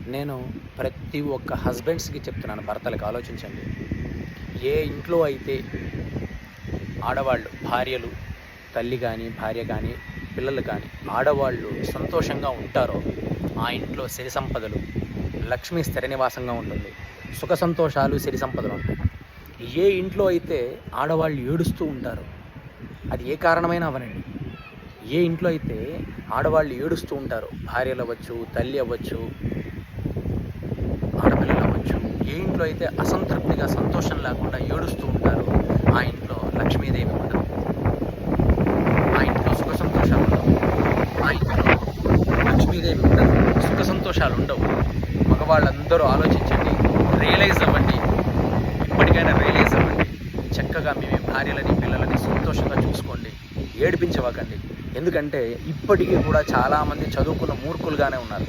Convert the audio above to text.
నేను ప్రతి ఒక్క హస్బెండ్స్‌కి చెప్తున్నాను, భర్తలకి ఆలోచించండి. ఏ ఇంట్లో అయితే ఆడవాళ్ళు, భార్యలు, తల్లి గానీ, భార్య గానీ, పిల్లలు కానీ, ఆడవాళ్ళు సంతోషంగా ఉంటారో, ఆ ఇంట్లో సిరి సంపదలు, లక్ష్మి స్థిర నివాసంగా ఉంటుంది. సుఖ సంతోషాలు, సిరి సంపదలు ఉంటాయి. ఏ ఇంట్లో అయితే ఆడవాళ్ళు ఏడుస్తూ ఉంటారో, అది ఏ కారణమైనా అవ్వనండి. ఏ ఇంట్లో అయితే ఆడవాళ్ళు ఏడుస్తూ ఉంటారో, భార్యలు అవ్వచ్చు, తల్లి అవ్వచ్చు, ఆడపిల్లలు అవ్వచ్చు, ఏ ఇంట్లో అయితే అసంతృప్తిగా, సంతోషం లేకుండా ఏడుస్తూ ఉంటారో, ఆ ఇంట్లో లక్ష్మీదేవి ఉండదు. ఆ ఇంట్లో సుఖ సంతోషాలు ఉండవు. ఆ ఇంట్లో లక్ష్మీదేవి ఉండదు. సుఖ సంతోషాలు ఉండవు. మగవాళ్ళందరూ ఆలోచించండి, రియలైజ్ అవ్వండి. ఇప్పటికైనా రియలైజ్ అవ్వండి. చక్కగా మీ భార్యలని, పిల్లలని సంతోషంగా చూసుకోండి. ఏడిపించవకండి. ఎందుకంటే ఇప్పటికీ కూడా చాలామంది చదువుకున్న మూర్ఖులుగానే ఉన్నారు.